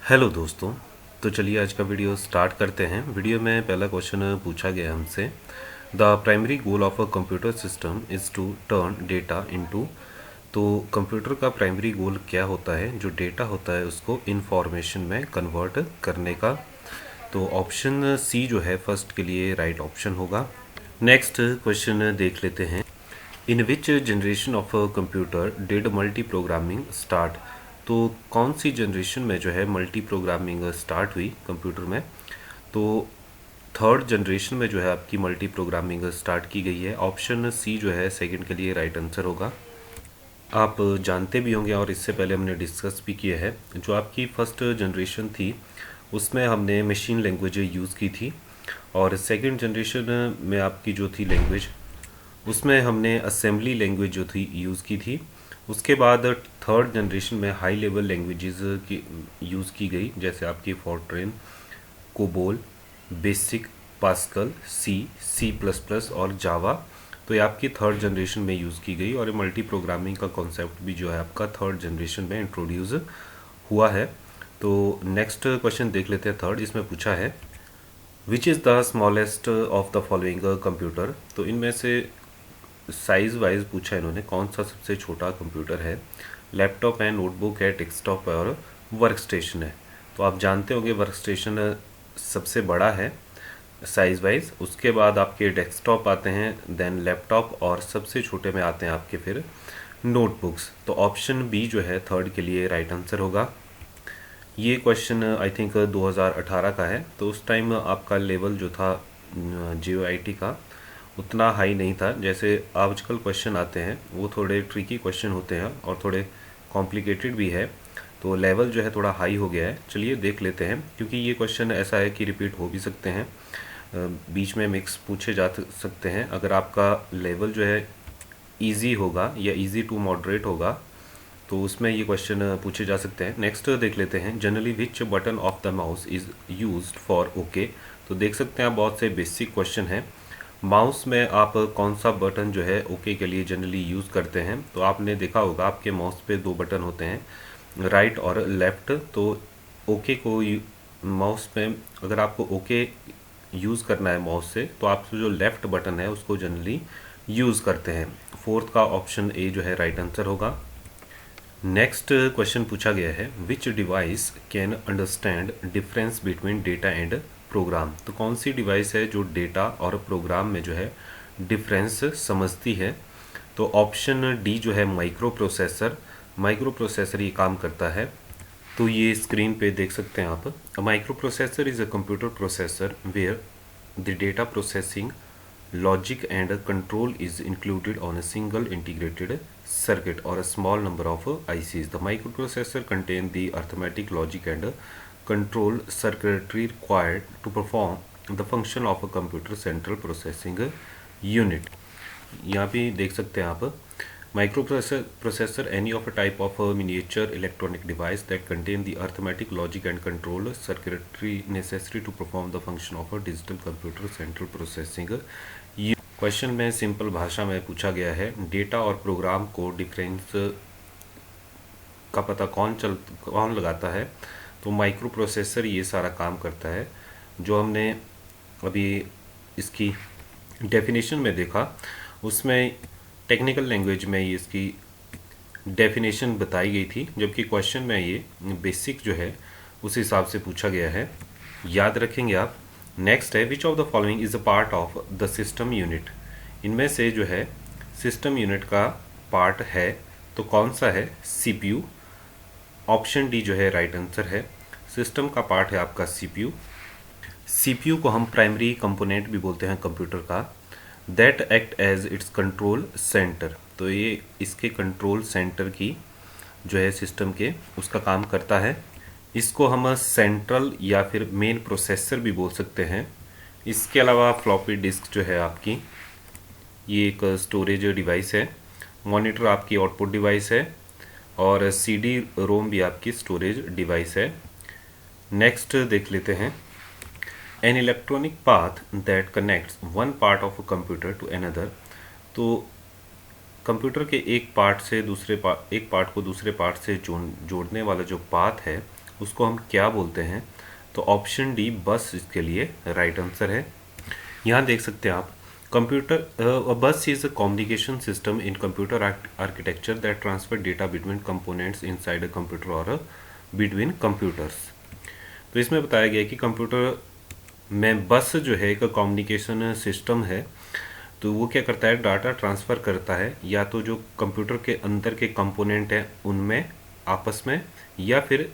Hello दोस्तों। तो चलिए आज का वीडियो स्टार्ट करते हैं। वीडियो में पहला क्वेश्चन पूछा गया हमसे, the primary goal of a computer system is to turn data into. तो कंप्यूटर का प्राइमरी गोल क्या होता है? जो डेटा होता है उसको इंफॉर्मेशन में कन्वर्ट करने का। तो ऑप्शन सी जो है फर्स्ट के लिए राइट ऑप्शन होगा। नेक्स्ट क्वेश्चन देख लेते हैं, in which generation of computer did multi programming start. तो कौन सी जनरेशन में जो है मल्टी प्रोग्रामिंग स्टार्ट हुई कंप्यूटर में? तो थर्ड जनरेशन में जो है आपकी मल्टी प्रोग्रामिंग स्टार्ट की गई है। ऑप्शन सी जो है सेकंड के लिए राइट आंसर होगा। आप जानते भी होंगे और इससे पहले हमने डिस्कस भी किया है, जो आपकी फर्स्ट जनरेशन थी उसमें हमने मशीन लैंग्वेज यूज़ की थी, और सेकंड जनरेशन में आपकी जो थी लैंग्वेज उसमें हमने असेंबली लैंग्वेज जो थी यूज़ की थी। उसके बाद थर्ड जनरेशन में हाई लेवल लैंग्वेजेस की यूज़ की गई, जैसे आपकी फॉर्ट्रेन, कोबोल, बेसिक, पास्कल, सी, सी प्लस प्लस और जावा। तो ये आपकी थर्ड जनरेशन में यूज़ की गई, और ये मल्टी प्रोग्रामिंग का कॉन्सेप्ट भी जो है आपका थर्ड जनरेशन में इंट्रोड्यूस हुआ है। तो नेक्स्ट क्वेश्चन देख लेते हैं। थर्ड इसमें पूछा है, which is the smallest of the following computer. तो इनमें से साइज़ वाइज पूछा है इन्होंने, कौन सा सबसे छोटा कंप्यूटर है? लैपटॉप है, नोटबुक है, डेस्कटॉप है और वर्क स्टेशन है। तो आप जानते होंगे वर्क स्टेशन सबसे बड़ा है साइज़ वाइज, उसके बाद आपके डेस्कटॉप आते हैं, देन लैपटॉप, और सबसे छोटे में आते हैं आपके फिर नोटबुक्स। तो ऑप्शन बी जो है थर्ड के लिए राइट आंसर होगा। ये क्वेश्चन आई थिंक 2018 का है, तो उस टाइम आपका लेवल जो था JOIT का उतना हाई नहीं था। जैसे आजकल क्वेश्चन आते हैं वो थोड़े ट्रिकी क्वेश्चन होते हैं और थोड़े कॉम्प्लिकेटेड भी है, तो लेवल जो है थोड़ा हाई हो गया है। चलिए देख लेते हैं, क्योंकि ये क्वेश्चन ऐसा है कि रिपीट हो भी सकते हैं, बीच में मिक्स पूछे जा सकते हैं। अगर आपका लेवल जो है इजी होगा या इजी टू मॉडरेट होगा तो उसमें ये क्वेश्चन पूछे जा सकते हैं। नेक्स्ट देख लेते हैं, generally which button of the mouse is used for okay. तो देख सकते हैं आप बहुत से बेसिक क्वेश्चन हैं। माउस में आप कौन सा बटन जो है ओके के लिए जनरली यूज़ करते हैं? तो आपने देखा होगा आपके माउस पे दो बटन होते हैं, राइट और लेफ़्ट। तो ओके को माउस पे अगर आपको ओके यूज़ करना है माउस से, तो आप जो लेफ़्ट बटन है उसको जनरली यूज़ करते हैं। फोर्थ का ऑप्शन ए जो है राइट आंसर होगा। नेक्स्ट क्वेश्चन पूछा गया है, which device can understand difference between data and program. तो कौन सी डिवाइस है जो डेटा और प्रोग्राम में जो है डिफरेंस समझती है? तो ऑप्शन डी जो है माइक्रो प्रोसेसर। माइक्रो प्रोसेसर ये काम करता है। तो ये स्क्रीन पे देख सकते हैं आप, microprocessor is a computer processor where the data processing logic and control is included on a single integrated circuit or a small number of ICs. The microprocessor contain the arithmetic logic and control circuitry required to perform the function of a computer central processing unit. यहाँ पे देख सकते हैं आप, microprocessor any of a type of a miniature electronic device that contain the arithmetic logic and control circuitry necessary to perform the function of a digital computer central processing। Question में simple भाषा में पूछा गया है, data और programme को difference का पता कौन लगाता है? तो माइक्रो प्रोसेसर ये सारा काम करता है। जो हमने अभी इसकी डेफिनेशन में देखा उसमें टेक्निकल लैंग्वेज में ये इसकी डेफिनेशन बताई गई थी, जबकि क्वेश्चन में ये बेसिक जो है उस हिसाब से पूछा गया है, याद रखेंगे आप। नेक्स्ट है, which of the following is a part of the system unit. इनमें से जो है सिस्टम यूनिट का पार्ट है तो कौन सा है? CPU। ऑप्शन डी जो है राइट आंसर है। सिस्टम का पार्ट है आपका CPU। CPU को हम प्राइमरी कंपोनेंट भी बोलते हैं कंप्यूटर का। That act as its control centre. तो ये इसके कंट्रोल सेंटर की जो है सिस्टम के उसका काम करता है। इसको हम सेंट्रल या फिर मेन प्रोसेसर भी बोल सकते हैं। इसके अलावा फ्लॉपी डिस्क जो है आपकी, ये एक स्टोरेज डिवाइस है। मॉनिटर आपकी आउटपुट डिवाइस है, और CD-ROM भी आपकी स्टोरेज डिवाइस है। नेक्स्ट देख लेते हैं, an electronic path that connects one part of a computer to another. तो कंप्यूटर के एक पार्ट को दूसरे पार्ट से जोड़ने वाला जो पाथ है उसको हम क्या बोलते हैं? तो ऑप्शन डी बस इसके लिए राइट आंसर है। यहाँ देख सकते हैं आप, कंप्यूटर बस is a communication system in computer architecture that transfer data between components inside a computer और बिटवीन कंप्यूटर्स। तो इसमें बताया गया है कि कंप्यूटर में बस जो है एक कम्युनिकेशन सिस्टम है, तो वो क्या करता है, डाटा ट्रांसफ़र करता है या तो जो कंप्यूटर के अंदर के कंपोनेंट हैं उनमें आपस में, या फिर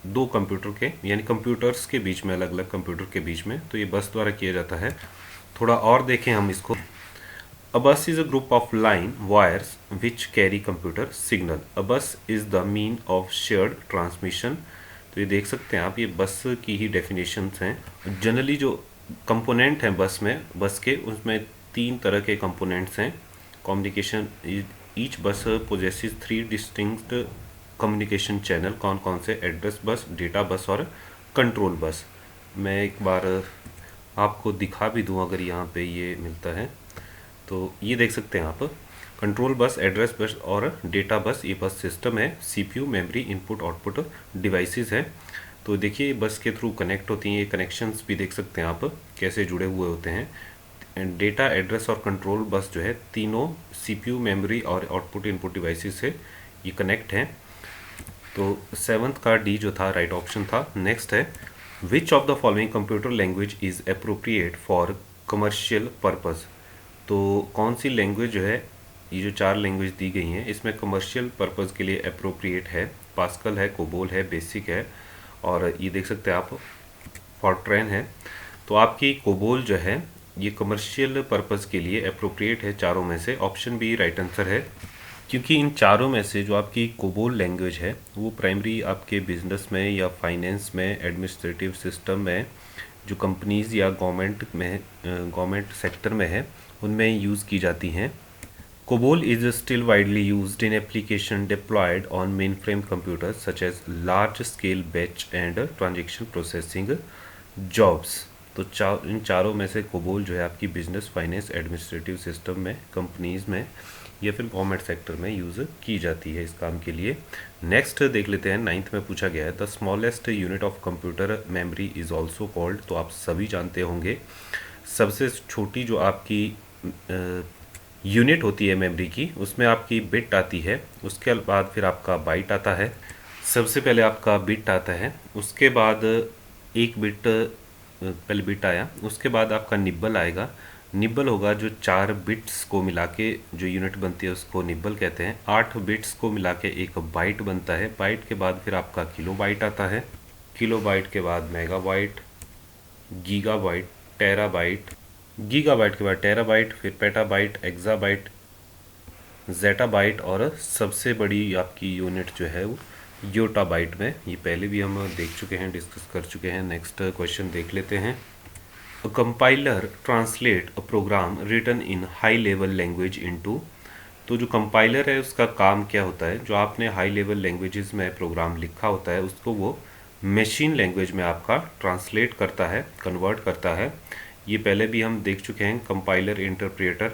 दो कंप्यूटर के यानी कंप्यूटर्स के बीच में, अलग अलग कंप्यूटर के बीच में, तो ये बस द्वारा किया जाता है। थोड़ा और देखें हम इसको। A bus is a group of line wires which carry computer signal. A bus is the mean of shared transmission. तो ये देख सकते हैं आप, ये बस की ही डेफिनेशंस हैं। जनरली जो कंपोनेंट हैं बस में, बस के उसमें 3 तरह के कंपोनेंट्स हैं कम्युनिकेशन। ईच बस पोजेसिस 3 डिस्टिंक्ट कम्युनिकेशन चैनल। कौन कौन से? एड्रेस बस, डेटा बस और कंट्रोल बस। मैं एक बार आपको दिखा भी दूं अगर यहाँ पे ये मिलता है, तो ये देख सकते हैं आप, कंट्रोल बस, एड्रेस बस और डेटा बस, ये बस सिस्टम है। CPU, memory, input output devices है। तो देखिए बस के थ्रू कनेक्ट होती हैं, ये कनेक्शंस भी देख सकते हैं आप कैसे जुड़े हुए होते हैं। डेटा, एड्रेस और कंट्रोल बस जो है, तीनों सीपीयू, मेमोरी और आउटपुट इनपुट डिवाइसेस से ये कनेक्ट हैं। तो 7th का डी जो था राइट ऑप्शन था। नेक्स्ट है, which of the following computer language is appropriate for commercial purpose. तो कौन सी लैंग्वेज जो है, ये जो 4 लैंग्वेज दी गई हैं इसमें कमर्शियल पर्पज़ के लिए अप्रोप्रिएट है? पास्कल है, कोबोल है, बेसिक है और ये देख सकते हैं आप फॉर्ट्रैन है। तो आपकी कोबोल जो है ये कमर्शियल पर्पज़ के लिए अप्रोप्रिएट है चारों में से। ऑप्शन बी राइट आंसर है, क्योंकि इन चारों में से जो आपकी कोबोल लैंग्वेज है वो प्राइमरी आपके बिजनेस में या फाइनेंस में, एडमिनिस्ट्रेटिव सिस्टम में, जो कंपनीज़ या गवर्नमेंट सेक्टर में है उनमें यूज़ की जाती हैं। COBOL is still widely used in application deployed on mainframe computers such as large-scale batch and transaction processing jobs। तो इन चारों में से COBOL जो है आपकी बिजनेस, फाइनेंस, एडमिनिस्ट्रेटिव सिस्टम में, कंपनीज में या फिर गवर्नमेंट सेक्टर में यूज़ की जाती है इस काम के लिए। नेक्स्ट देख लेते हैं, 9th में पूछा गया है, the smallest unit of computer memory is also called. तो आप सभी जानते होंगे सबसे छोटी जो आपकी यूनिट होती है मेमोरी की, उसमें आपकी बिट आती है, उसके बाद फिर आपका बाइट आता है। सबसे पहले आपका बिट आता है, उसके बाद एक बिट, पहले बिट आया, उसके बाद आपका निब्बल आएगा। निब्बल होगा जो 4 बिट्स को मिला के जो यूनिट बनती है उसको निब्बल कहते हैं। 8 बिट्स को मिला के एक बाइट बनता है। बाइट के बाद फिर आपका किलो बाइट आता है। किलो बाइट के बाद मेगाबाइट, गीगाबाइट, टेराबाइट, गीगाबाइट के बाद टेराबाइट, फिर पेटाबाइट, एक्साबाइट, जेटाबाइट और सबसे बड़ी आपकी यूनिट जो है वो योटाबाइट में। ये पहले भी हम देख चुके हैं, डिस्कस कर चुके हैं। नेक्स्ट क्वेश्चन देख लेते हैं। A compiler translate a program written in high level language into. तो जो कंपाइलर है उसका काम क्या होता है? जो आपने हाई लेवल लैंग्वेजेस में प्रोग्राम लिखा होता है उसको वो मशीन लैंग्वेज में आपका ट्रांसलेट करता है, कन्वर्ट करता है। ये पहले भी हम देख चुके हैं, कंपाइलर, इंटरप्रेटर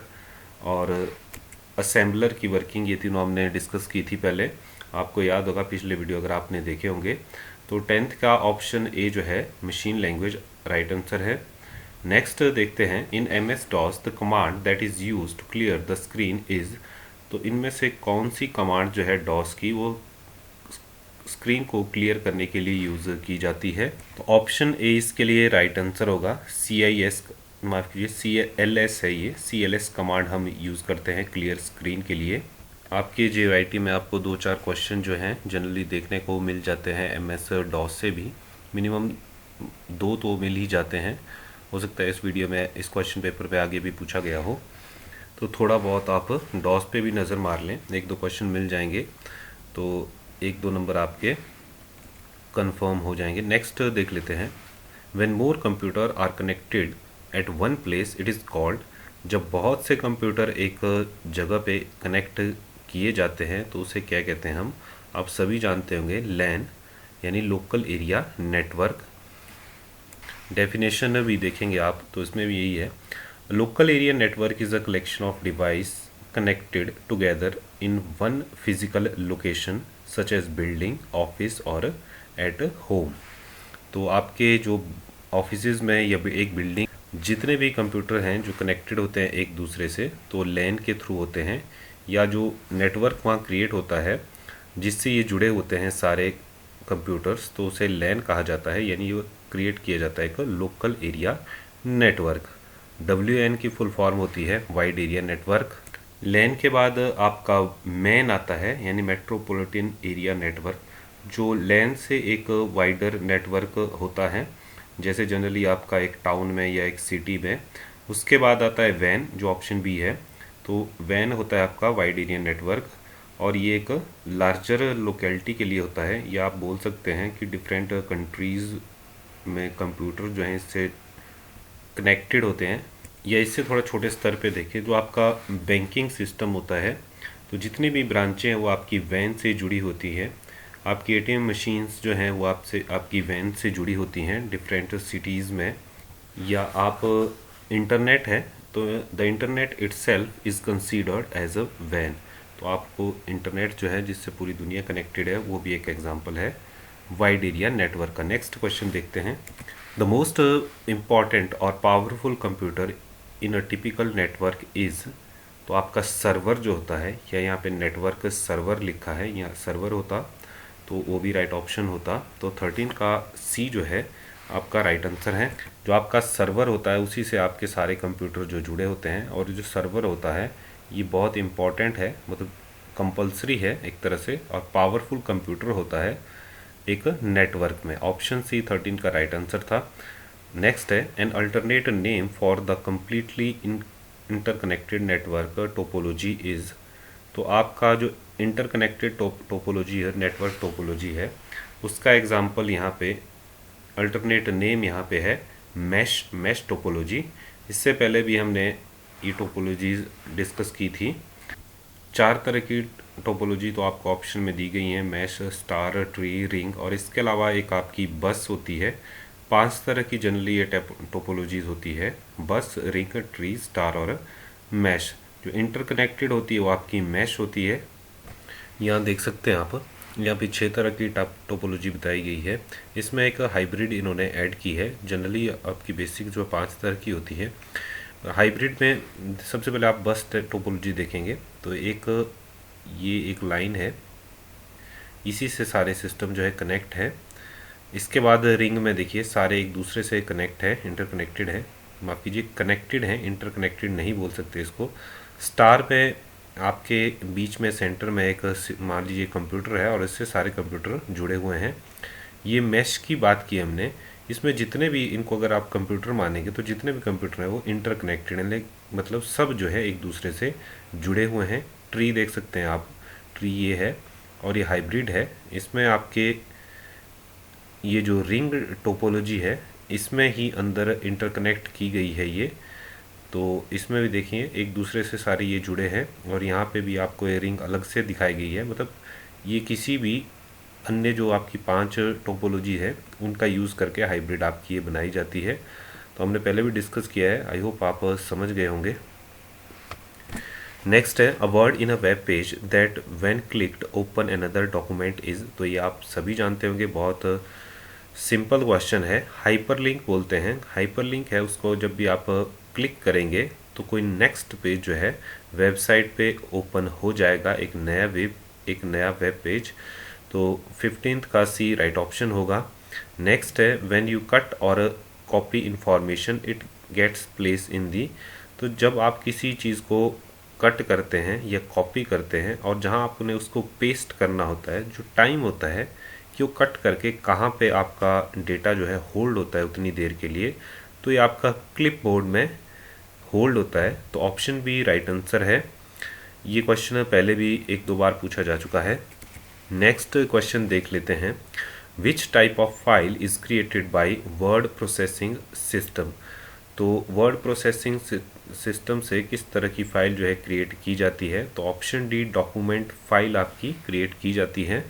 और असेंबलर की वर्किंग, ये तीनों हमने डिस्कस की थी पहले, आपको याद होगा पिछले वीडियो अगर आपने देखे होंगे। तो 10th का ऑप्शन ए जो है मशीन लैंग्वेज राइट आंसर है। नेक्स्ट देखते हैं, in MS DOS the command that is use to clear the screen is. तो इनमें से कौन सी कमांड जो है डॉस की वो स्क्रीन को क्लियर करने के लिए यूज़ की जाती है? तो ऑप्शन ए इसके लिए राइट आंसर होगा। CIS, माफ़ कीजिए, CLS है ये। CLS कमांड हम यूज़ करते हैं क्लियर स्क्रीन के लिए। आपके JYT में आपको 2-4 क्वेश्चन जो हैं जनरली देखने को मिल जाते हैं MS DOS से भी, मिनिमम 2 तो मिल ही जाते हैं। हो सकता है इस वीडियो में इस क्वेश्चन पेपर पे आगे भी पूछा गया हो, तो थोड़ा बहुत आप DOS पे भी नज़र मार लें, 1-2 क्वेश्चन मिल जाएंगे, तो 1-2 नंबर आपके कंफर्म हो जाएंगे। नेक्स्ट देख लेते हैं, when more computer are connected at one place it is called. जब बहुत से कंप्यूटर एक जगह पे कनेक्ट किए जाते हैं तो उसे क्या कहते हैं हम? आप सभी जानते होंगे, LAN यानी लोकल एरिया नेटवर्क। डेफिनेशन भी देखेंगे आप तो इसमें भी यही है, local area network is a collection of device connected together in one physical location such as building, office or at home. तो आपके जो ऑफिसेज में या एक बिल्डिंग जितने भी कंप्यूटर हैं जो कनेक्टेड होते हैं एक दूसरे से, तो लैन के थ्रू होते हैं, या जो नेटवर्क वहाँ क्रिएट होता है जिससे ये जुड़े होते हैं सारे कंप्यूटर्स, तो उसे लैन कहा जाता है। यानी ये क्रिएट किया जाता है एक लोकल एरिया नेटवर्क। WAN की फुल फॉर्म होती है वाइड एरिया नेटवर्क। लैन के बाद आपका मैन आता है, यानी मेट्रोपॉलिटन एरिया नेटवर्क, जो लैन से एक वाइडर नेटवर्क होता है, जैसे जनरली आपका एक टाउन में या एक सिटी में। उसके बाद आता है वैन, जो ऑप्शन बी है। तो वैन होता है आपका वाइड एरिया नेटवर्क, और ये एक लार्जर लोकेलिटी के लिए होता है, या आप बोल सकते हैं कि डिफरेंट कंट्रीज़ में कंप्यूटर जो हैं इससे कनेक्टेड होते हैं। या इससे थोड़ा छोटे स्तर पे देखें, जो आपका बैंकिंग सिस्टम होता है, तो जितनी भी ब्रांचें हैं वो आपकी वैन से जुड़ी होती है। आपकी ATM मशीन्स जो हैं वो आपसे आपकी वैन से जुड़ी होती हैं डिफरेंट सिटीज़ में। या आप इंटरनेट है तो the internet itself is considered as a वैन। तो आपको इंटरनेट जो है जिससे पूरी दुनिया कनेक्टेड है, वो भी एक एग्जांपल है वाइड एरिया नेटवर्क का। नेक्स्ट क्वेश्चन देखते हैं। द मोस्ट इम्पॉर्टेंट और powerful computer in a typical network is. तो आपका सर्वर जो होता है, या यहाँ पे नेटवर्क सर्वर लिखा है, या सर्वर होता तो वो भी राइट ऑप्शन होता। तो 13 का सी जो है आपका राइट आंसर है। जो आपका सर्वर होता है उसी से आपके सारे कंप्यूटर जो जुड़े होते हैं, और जो सर्वर होता है ये बहुत इम्पॉर्टेंट है, मतलब कंपलसरी है एक तरह से, और पावरफुल कंप्यूटर होता है एक नेटवर्क में। ऑप्शन सी 13 का राइट आंसर था। नेक्स्ट है an alternate name for the completely interconnected network topology is. तो आपका जो इंटरकनेक्टेड टोपोलॉजी है, नेटवर्क टोपोलॉजी है, उसका एग्जांपल यहाँ पे अल्टरनेट नेम यहाँ पे है मैश टोपोलॉजी। इससे पहले भी हमने ये टोपोलॉजीज डिस्कस की थी। 4 तरह की टोपोलॉजी तो आपको ऑप्शन में दी गई हैं, मैश, स्टार, ट्री, रिंग, और इसके अलावा एक आपकी बस होती है। 5 तरह की जनरली ये टोपोलॉजीज होती है, बस, रिंग, ट्री, स्टार और मैश। जो इंटरकनेक्टेड होती है वो आपकी मैश होती है। यहाँ देख सकते हैं आप, यहाँ पे 6 तरह की टोपोलॉजी बताई गई है। इसमें एक हाइब्रिड इन्होंने ऐड की है। जनरली आपकी बेसिक जो 5 तरह की होती है, हाइब्रिड में सबसे पहले आप बस टोपोलॉजी देखेंगे तो ये एक लाइन है, इसी से सारे सिस्टम जो है कनेक्ट है। इसके बाद रिंग में देखिए सारे एक दूसरे से कनेक्ट है, इंटरकनेक्टेड है, माफ़ कीजिए कनेक्टेड है, इंटरकनेक्टेड नहीं बोल सकते इसको। स्टार पे आपके बीच में सेंटर में एक मान लीजिए कंप्यूटर है और इससे सारे कंप्यूटर जुड़े हुए हैं। ये मैश की बात की हमने, इसमें जितने भी इनको अगर आप कंप्यूटर मानेंगे तो जितने भी कंप्यूटर हैं वो इंटरकनेक्टेड हैं, मतलब सब जो है एक दूसरे से जुड़े हुए हैं। ट्री देख सकते हैं आप, ट्री ये है, और ये हाइब्रिड है। इसमें आपके ये जो रिंग टोपोलॉजी है इसमें ही अंदर इंटरकनेक्ट की गई है ये। तो इसमें भी देखिए एक दूसरे से सारे ये जुड़े हैं, और यहाँ पे भी आपको ये रिंग अलग से दिखाई गई है। मतलब ये किसी भी अन्य जो आपकी 5 टोपोलॉजी है उनका यूज़ करके हाइब्रिड आपकी ये बनाई जाती है। तो हमने पहले भी डिस्कस किया है, आई होप आप समझ गए होंगे। नेक्स्ट है a word in a web page that when clicked open another document is. तो ये आप सभी जानते होंगे, बहुत सिंपल क्वेश्चन है। हाइपरलिंक बोलते हैं। हाइपरलिंक है उसको जब भी आप क्लिक करेंगे तो कोई नेक्स्ट पेज जो है वेबसाइट पे ओपन हो जाएगा, एक नया वेब पेज। तो 15th का सी राइट ऑप्शन होगा। नेक्स्ट है when you cut or copy information it gets place in the. तो जब आप किसी चीज़ को कट करते हैं या कॉपी करते हैं और जहां आपने उसको पेस्ट करना होता है, जो टाइम होता है कि वो कट करके कहाँ पे आपका डेटा जो है होल्ड होता है उतनी देर के लिए, तो ये आपका क्लिपबोर्ड में होल्ड होता है। तो ऑप्शन बी राइट आंसर है। ये क्वेश्चन पहले भी 1-2 बार पूछा जा चुका है। नेक्स्ट क्वेश्चन देख लेते हैं। Which type of file is created by word processing system. तो वर्ड प्रोसेसिंग सिस्टम से किस तरह की फाइल जो है क्रिएट की जाती है। तो ऑप्शन डी डॉक्यूमेंट फाइल आपकी क्रिएट की जाती है।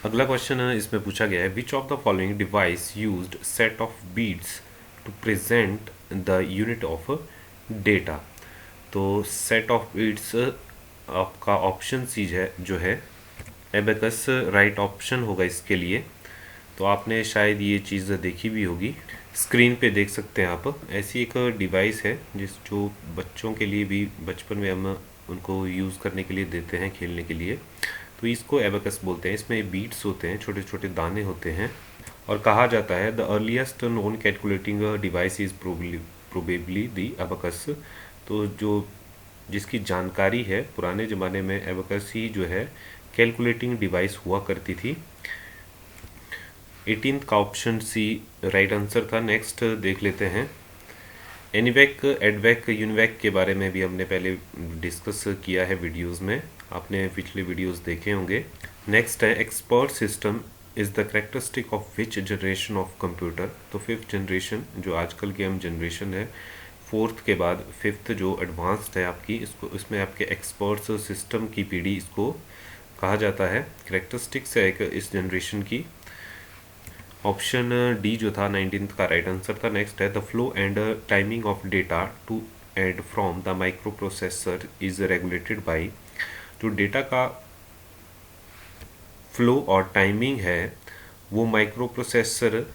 अगला क्वेश्चन इसमें पूछा गया है which of the following device used set of bits to present the unit of data. तो सेट ऑफ बीट्स आपका ऑप्शन सी है जो है एबेकस राइट ऑप्शन होगा इसके लिए। तो आपने शायद ये चीज़ देखी भी होगी। स्क्रीन पे देख सकते हैं आप, ऐसी एक डिवाइस है जो बच्चों के लिए भी बचपन में हम उनको यूज़ करने के लिए देते हैं, खेलने के लिए। तो इसको एबेकस बोलते हैं। इसमें बीट्स होते हैं, छोटे छोटे दाने होते हैं, और कहा जाता है the earliest known calculating device is probably the abacus. तो जिसकी जानकारी है, पुराने ज़माने में एबेकस ही जो है कैलकुलेटिंग डिवाइस हुआ करती थी। 18th का ऑप्शन सी राइट आंसर था। नेक्स्ट देख लेते हैं। एनीवैक, एडवैक, यूनिवैक के बारे में भी हमने पहले डिस्कस किया है वीडियोस में, आपने पिछले वीडियोस देखे होंगे। नेक्स्ट है expert system is the characteristic of which generation of computer. तो फिफ्थ जनरेशन, जो आजकल की हम जनरेशन है, फोर्थ के बाद फिफ्थ जो एडवांस्ड है आपकी, इसको इसमें आपके एक्सपर्ट्स सिस्टम की पीढ़ी इसको कहा जाता है। करेक्टरिस्टिक्स है एक इस जनरेशन की। ऑप्शन डी जो था 19th का राइट आंसर था। नेक्स्ट है the flow and timing of data to and from the microprocessor is regulated by. जो डेटा का फ्लो और टाइमिंग है वो माइक्रो प्रोसेसर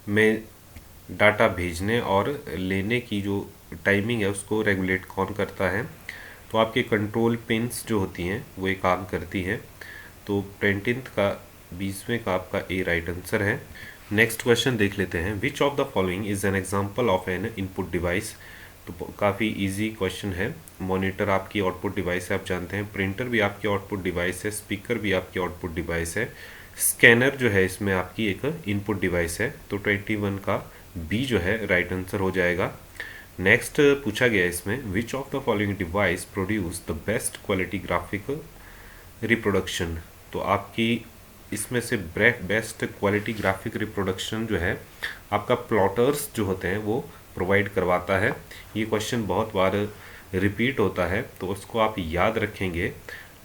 में डाटा भेजने और लेने की जो टाइमिंग है उसको रेगुलेट कौन करता है? तो आपके कंट्रोल पिन्स जो होती हैं वो ये काम करती हैं। तो 20th का 20वें का आपका ए राइट आंसर है। नेक्स्ट क्वेश्चन देख लेते हैं। विच of the following is an example of N input device. तो काफ़ी इजी क्वेश्चन है। मॉनिटर आपकी आउटपुट डिवाइस है, आप जानते हैं। प्रिंटर भी आपकी आउटपुट डिवाइस है। स्पीकर भी आपकी आउटपुट डिवाइस है। स्कैनर जो है इसमें आपकी एक इनपुट डिवाइस है। तो 21 का बी जो है राइट आंसर हो जाएगा। नेक्स्ट पूछा गया इसमें विच of the following device produce the best quality graphic reproduction. तो आपकी इसमें से बेस्ट क्वालिटी ग्राफिक रिप्रोडक्शन जो है आपका प्लॉटर्स जो होते हैं वो प्रोवाइड करवाता है। ये क्वेश्चन बहुत बार रिपीट होता है, तो उसको आप याद रखेंगे।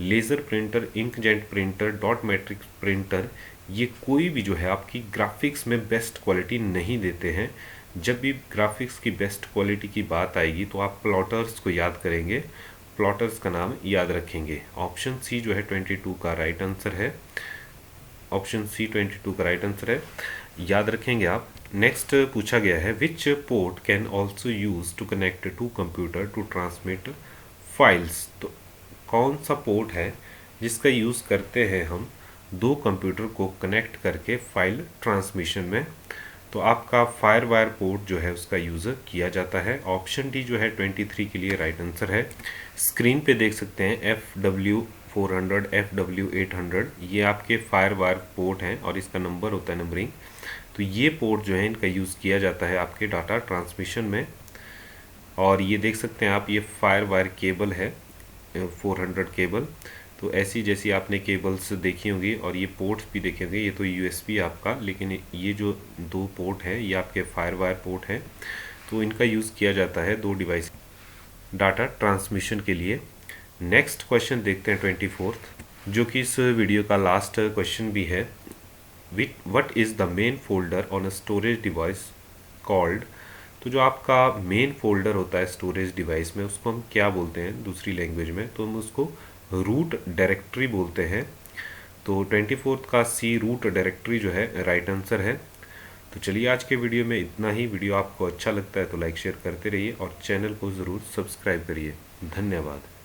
Laser printer, inkjet printer, dot matrix printer, ये कोई भी जो है आपकी ग्राफिक्स में बेस्ट क्वालिटी नहीं देते हैं। जब भी ग्राफिक्स की बेस्ट क्वालिटी की बात आएगी तो आप प्लॉटर्स को याद करेंगे, प्लॉटर्स का नाम याद रखेंगे। ऑप्शन सी जो है 22 का राइट आंसर है। ऑप्शन सी 22 का राइट आंसर है, याद रखेंगे आप। नेक्स्ट पूछा गया है which port can also use to connect to computer to transmit files. तो कौन सा पोर्ट है जिसका यूज़ करते हैं हम दो कंप्यूटर को कनेक्ट करके फाइल ट्रांसमिशन में? तो आपका फायरवायर पोर्ट जो है उसका यूज़ किया जाता है। ऑप्शन डी जो है 23 के लिए राइट आंसर है। स्क्रीन पे देख सकते हैं FW400, FW800, ये आपके फायरवायर पोर्ट हैं और इसका नंबर होता है नंबरिंग। तो ये पोर्ट जो है इनका यूज़ किया जाता है आपके डाटा ट्रांसमिशन में। और ये देख सकते हैं आप, ये फायरवायर केबल है 400 केबल। तो ऐसी जैसी आपने केबल्स देखी होंगी और ये पोर्ट्स भी देखे होंगे। ये तो USB आपका, लेकिन ये जो दो पोर्ट है ये आपके फायरवायर पोर्ट हैं। तो इनका यूज़ किया जाता है दो डिवाइस डाटा ट्रांसमिशन के लिए। नेक्स्ट क्वेश्चन देखते हैं 24th, जो कि इस वीडियो का लास्ट क्वेश्चन भी है। What is the main folder on a storage device called. तो जो आपका मेन फोल्डर होता है स्टोरेज डिवाइस में उसको हम क्या बोलते हैं दूसरी लैंग्वेज में? तो हम उसको रूट डायरेक्टरी बोलते हैं। तो 24th का सी रूट डायरेक्टरी जो है राइट आंसर है। तो चलिए आज के वीडियो में इतना ही। वीडियो आपको अच्छा लगता है तो लाइक शेयर करते रहिए और चैनल को ज़रूर सब्सक्राइब करिए। धन्यवाद।